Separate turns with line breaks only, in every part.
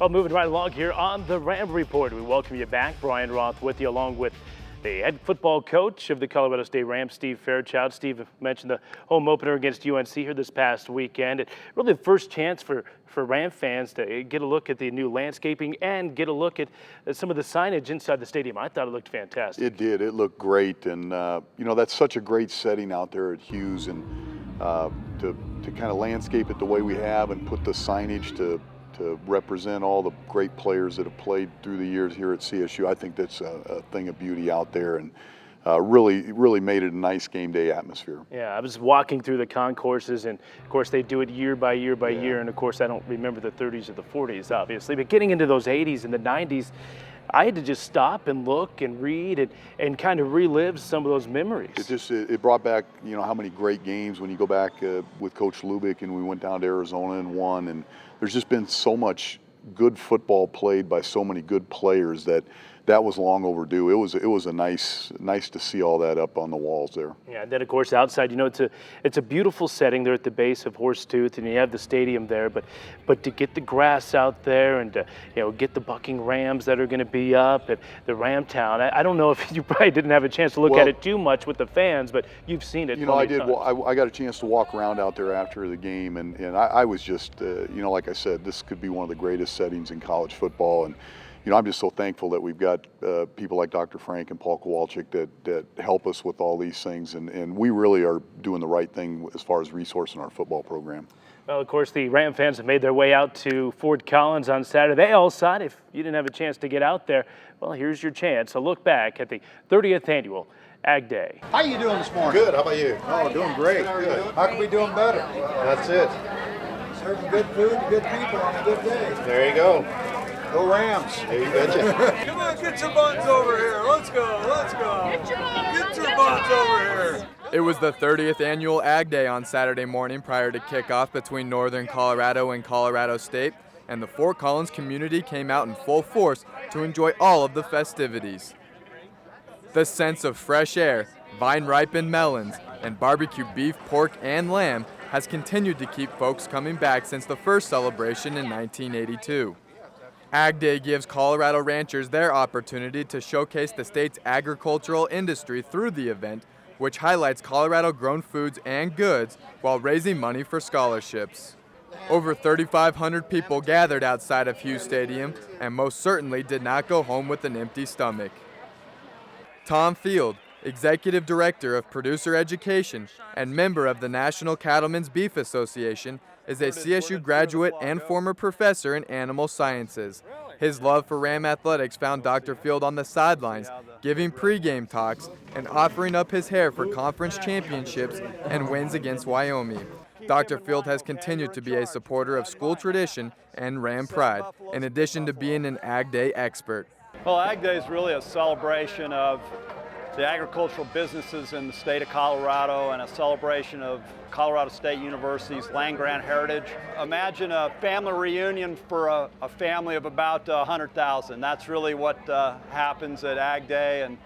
Well, moving right along here on the Ram Report, we welcome you back. Brian Roth with you, along with the head football coach of the Colorado State Rams, Steve Fairchild. Steve mentioned the home opener against UNC here this past weekend. It really the first chance for Ram fans to get a look at the new landscaping and get a look at some of the signage inside the stadium. I thought it looked fantastic.
It did. It looked great, and you know, that's such a great setting out there at Hughes, and to kind of landscape it the way we have and put the signage to represent all the great players that have played through the years here at CSU. I think that's a thing of beauty out there, and really made it a nice game day atmosphere.
Yeah, I was walking through the concourses, and of course they do it year by year by year, and of course I don't remember the 30s or the 40s, obviously, but getting into those 80s and the 90s, I had to just stop and look and read and kind of relive some of those memories.
It brought back, you know, how many great games when you go back with Coach Lubick, and we went down to Arizona and won, and there's just been so much good football played by so many good players that was long overdue. It was a nice to see all that up on the walls there.
Yeah, and then of course outside, you know, it's a beautiful setting there at the base of Horsetooth, and you have the stadium there. But to get the grass out there and to, you know, get the bucking Rams that are going to be up at the Ram Town. I don't know if you probably didn't have a chance to look at it too much with the fans, but you've seen it.
You know, I did. Well, I got a chance to walk around out there after the game, and I was just, you know, like I said, this could be one of the greatest settings in college football, and you know, I'm just so thankful that we've got people like Dr. Frank and Paul Kowalczyk that help us with all these things, and we really are doing the right thing as far as resourcing our football program.
Well, of course, the Ram fans have made their way out to Fort Collins on Saturday. They all saw it. If you didn't have a chance to get out there, well, here's your chance. A look back at the 30th Annual Ag Day.
How you doing this morning?
Good. How about you?
Oh, doing great. Good. How can we do them better?
That's it.
Serving good food to good people on a good day.
There you go.
Go Rams.
There you betcha.
Come on, get your buns over here. Let's go. Let's go. Get your buns over here.
It was the 30th Annual Ag Day on Saturday morning prior to kickoff between Northern Colorado and Colorado State, and the Fort Collins community came out in full force to enjoy all of the festivities. The sense of fresh air, vine-ripened melons, and barbecue beef, pork, and lamb has continued to keep folks coming back since the first celebration in 1982. Ag Day gives Colorado ranchers their opportunity to showcase the state's agricultural industry through the event, which highlights Colorado-grown foods and goods while raising money for scholarships. Over 3,500 people gathered outside of Hughes Stadium and most certainly did not go home with an empty stomach. Tom Field, Executive Director of Producer Education and member of the National Cattlemen's Beef Association, is a CSU graduate and former professor in animal sciences. His love for Ram athletics found Dr. Field on the sidelines, giving pregame talks and offering up his hair for conference championships and wins against Wyoming. Dr. Field has continued to be a supporter of school tradition and Ram pride, in addition to being an Ag Day expert.
Well, Ag Day is really a celebration of the agricultural businesses in the state of Colorado and a celebration of Colorado State University's land-grant heritage. Imagine a family reunion for a family of about 100,000. That's really what happens at Ag Day, and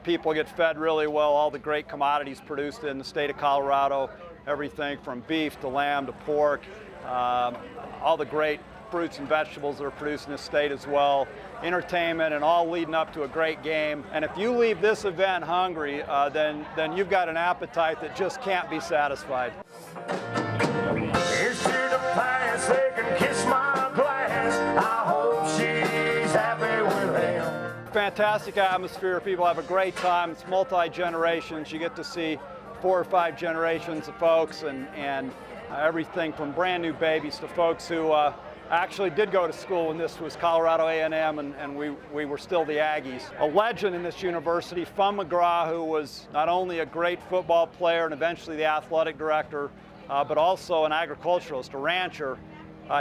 people get fed really well, all the great commodities produced in the state of Colorado, everything from beef to lamb to pork, all the great fruits and vegetables that are produced in this state as well, entertainment, and all leading up to a great game. And if you leave this event hungry, then you've got an appetite that just can't be satisfied.
Here's to the past, they can kiss my glass. I hope she's happy with him.
Fantastic atmosphere. People have a great time. It's multi-generations. You get to see 4 or 5 generations of folks, and everything from brand new babies to folks who actually did go to school when this was Colorado A&M, and we were still the Aggies. A legend in this university, Fum McGraw, who was not only a great football player and eventually the athletic director, but also an agriculturalist, a rancher.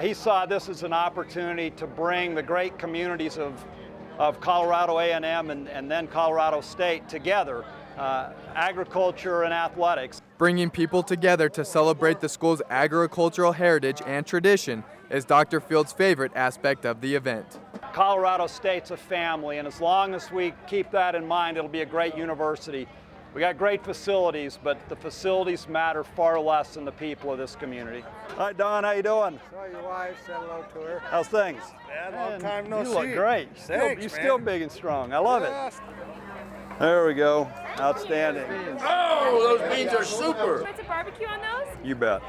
He saw this as an opportunity to bring the great communities of Colorado A&M and then Colorado State together, agriculture and athletics.
Bringing people together to celebrate the school's agricultural heritage and tradition is Dr. Field's favorite aspect of the event.
Colorado State's a family, and as long as we keep that in mind, it'll be a great university. We got great facilities, but the facilities matter far less than the people of this community. Hi, Don. How you doing?
Saw your wife, said hello to her.
How's things?
Yeah, long time no see.
You look great.
Thanks,
You're
man.
still big and strong. I love it.
Yes.
There we go. Outstanding.
Oh, those beans are super.
Put some barbecue on those?
You bet.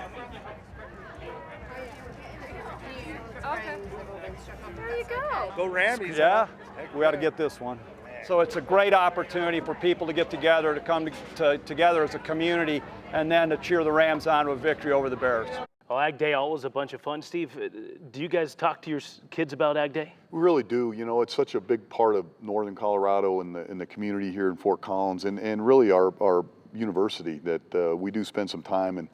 Okay. There you go.
Go Rammies.
Yeah, we ought to get this one. So it's a great opportunity for people to get together, to come together as a community, and then to cheer the Rams on to a victory over the Bears.
Well, Ag Day always a bunch of fun. Steve, do you guys talk to your kids about Ag Day?
We really do. You know, it's such a big part of Northern Colorado and the community here in Fort Collins, and really our university that we do spend some time, and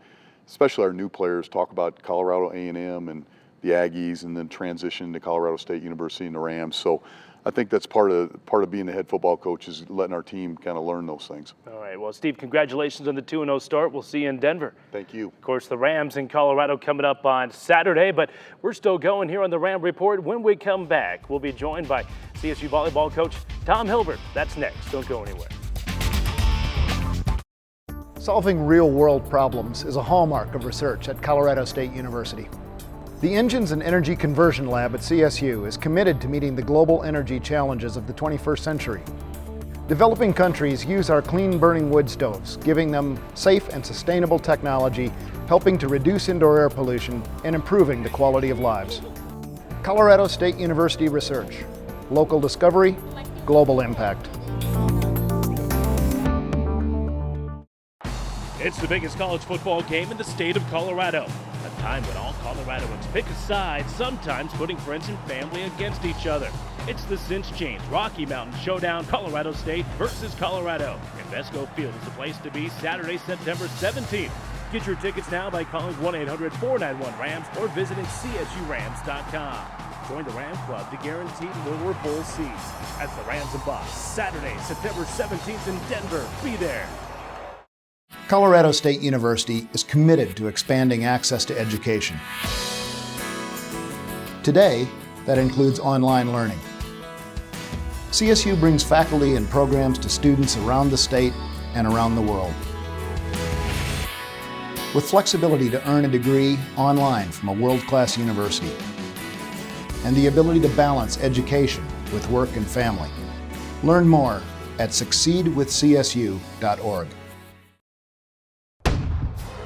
especially our new players talk about Colorado A&M and the Aggies, and then transition to Colorado State University and the Rams. So I think that's part of being the head football coach, is letting our team kind of learn those things.
All right. Well, Steve, congratulations on the 2-0 start. We'll see you in Denver.
Thank you.
Of course, the Rams in Colorado coming up on Saturday, but we're still going here on the Ram Report. When we come back, we'll be joined by CSU volleyball coach Tom Hilbert. That's next. Don't go anywhere.
Solving real-world problems is a hallmark of research at Colorado State University. The Engines and Energy Conversion Lab at CSU is committed to meeting the global energy challenges of the 21st century. Developing countries use our clean-burning wood stoves, giving them safe and sustainable technology, helping to reduce indoor air pollution and improving the quality of lives. Colorado State University Research. Local discovery, global impact.
It's the biggest college football game in the state of Colorado. A time when all Coloradoans pick a side, sometimes putting friends and family against each other. It's the Cinch Change Rocky Mountain Showdown, Colorado State versus Colorado. Invesco Field is the place to be Saturday, September 17th. Get your tickets now by calling 1-800-491-RAMS or visiting CSURams.com. Join the Ram Club to guarantee lower bowl seats as the Rams embark Saturday, September 17th in Denver. Be there.
Colorado State University is committed to expanding access to education. Today, that includes online learning. CSU brings faculty and programs to students around the state and around the world. With flexibility to earn a degree online from a world-class university, and the ability to balance education with work and family. Learn more at succeedwithcsu.org.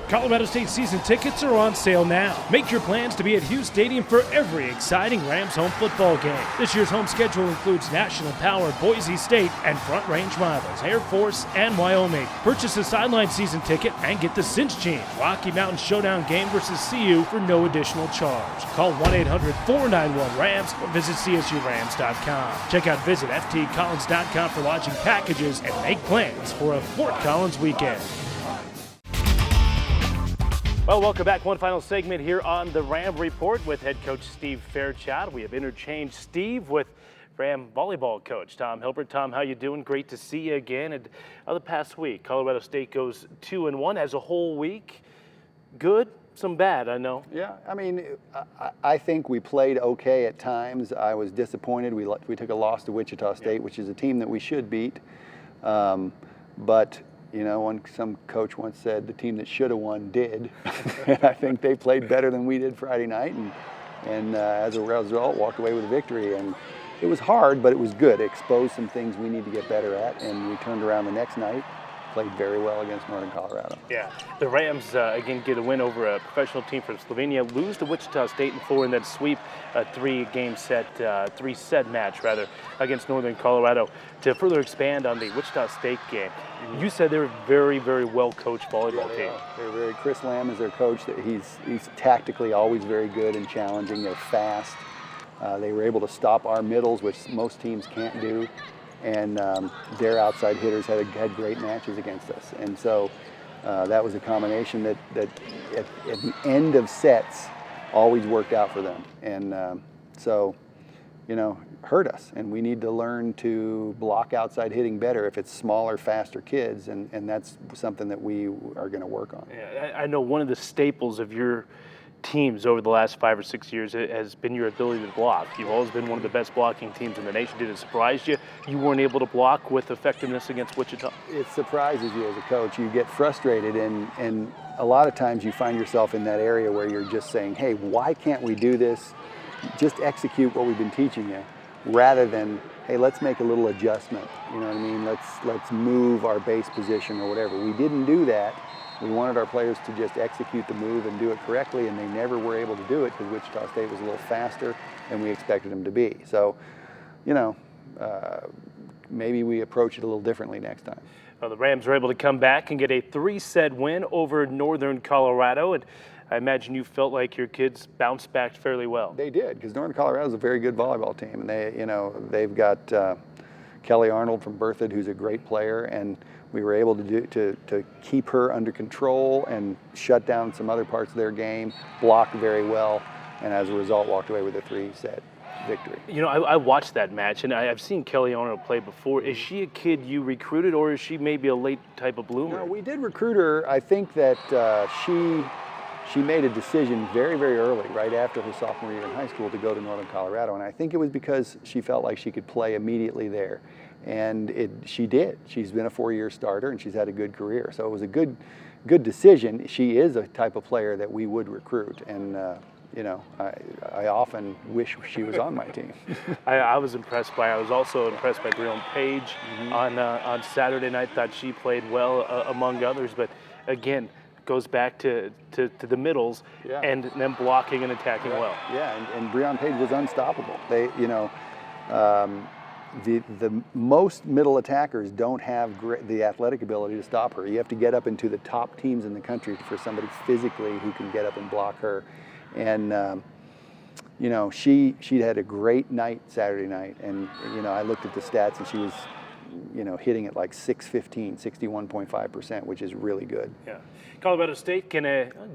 Colorado State season tickets are on sale now. Make your plans to be at Hughes Stadium for every exciting Rams home football game. This year's home schedule includes National Power, Boise State, and Front Range rivals, Air Force, and Wyoming. Purchase a sideline season ticket and get the Cinch Change Rocky Mountain Showdown game versus CU for no additional charge. Call 1-800-491-RAMS or visit CSURams.com. Check out visitftcollins.com for lodging packages and make plans for a Fort Collins weekend. Well, welcome back. One final segment here on the Ram Report with head coach Steve Fairchild. We have interchanged Steve with Ram volleyball coach Tom Hilbert. Tom, how you doing? Great to see you again. And the past week, Colorado State goes 2-1 as a whole week. Good, some bad, I know.
Yeah, I mean, I think we played okay at times. I was disappointed. We took a loss to Wichita State, which is a team that we should beat. But you know, some coach once said the team that should have won did. And I think they played better than we did Friday night, and as a result, walked away with a victory. And it was hard, but it was good. It exposed some things we need to get better at, and we turned around the next night, played very well against Northern Colorado.
Yeah, the Rams again get a win over a professional team from Slovenia, lose to Wichita State in 4, and then sweep a three-set match against Northern Colorado. To further expand on the Wichita State game, you said they're a very, very well-coached volleyball team.
They're very. Chris Lamb is their coach. He's tactically always very good and challenging. They're fast. They were able to stop our middles, which most teams can't do. And their outside hitters had great matches against us. And so that was a combination that at the end of sets always worked out for them. And so, you know, hurt us. And we need to learn to block outside hitting better if it's smaller, faster kids. And that's something that we are going to work on.
Yeah, I know one of the staples of your teams over the last 5 or 6 years has been your ability to block. You've always been one of the best blocking teams in the nation. Did it surprise you weren't able to block with effectiveness against Wichita?
It surprises you as a coach. You get frustrated, and a lot of times you find yourself in that area where you're just saying, hey, why can't we do this? Just execute what we've been teaching you, rather than, hey, let's make a little adjustment. You know what I mean? Let's move our base position or whatever. We didn't do that. We wanted our players to just execute the move and do it correctly, and they never were able to do it because Wichita State was a little faster than we expected them to be. So, maybe we approach it a little differently next time.
Well, the Rams were able to come back and get a 3-set win over Northern Colorado, and I imagine you felt like your kids bounced back fairly well.
They did, because Northern Colorado is a very good volleyball team, and they've got Kelly Arnold from Berthoud, who's a great player, and we were able to keep her under control and shut down some other parts of their game, block very well, and as a result walked away with a 3-set victory.
I watched that match, and I've seen Kelly Arnold play before. Is she a kid you recruited, or is she maybe a late type of bloomer?
No, we did recruit her. I think that she made a decision very, very early, right after her sophomore year in high school, to go to Northern Colorado, and I think it was because she felt like she could play immediately there. And she did. She's been a 4-year starter, and she's had a good career. So it was a good decision. She is a type of player that we would recruit, and I often wish she was on my team.
I was also impressed by Breon Page on Saturday night. Thought she played well among others, but again, goes back to the middles and them blocking and attacking well.
Yeah, and Breon Page was unstoppable. The most middle attackers don't have the athletic ability to stop her. You have to get up into the top teams in the country for somebody physically who can get up and block her. And she had a great night Saturday night, and I looked at the stats, and she was hitting at like 615, 61.5%, which is really good.
Yeah. Colorado State can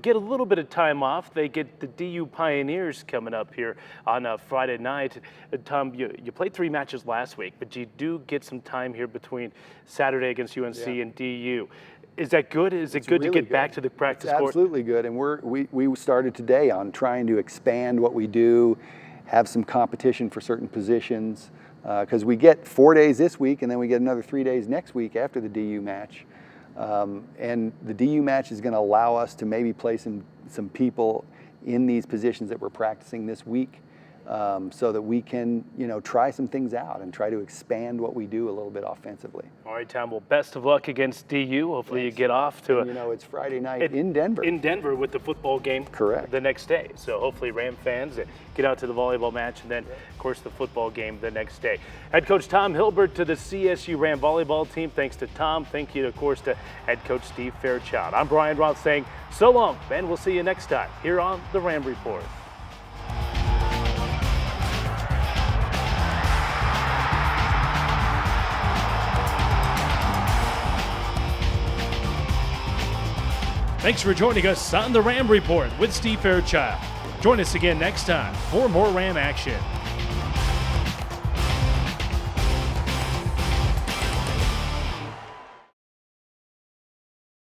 get a little bit of time off. They get the DU Pioneers coming up here on Friday night. Tom, you played 3 matches last week, but you do get some time here between Saturday against UNC and DU. Is that good? Is it good to get back to the practice court?
Absolutely good, and we started today on trying to expand what we do, have some competition for certain positions, because we get 4 days this week, and then we get another 3 days next week after the DU match. And the DU match is going to allow us to maybe play some people in these positions that we're practicing this week, so that we can, try some things out and try to expand what we do a little bit offensively.
All right, Tom. Well, best of luck against DU. Hopefully you get off to
it's Friday night in Denver.
In Denver with the football game.
Correct.
The next day. So hopefully Ram fans get out to the volleyball match, and then, of course, the football game the next day. Head coach Tom Hilbert to the CSU Ram volleyball team. Thanks to Tom. Thank you, of course, to head coach Steve Fairchild. I'm Brian Roth saying so long, Ben. We'll see you next time here on the Ram Report. Thanks for joining us on the Ram Report with Steve Fairchild. Join us again next time for more Ram action.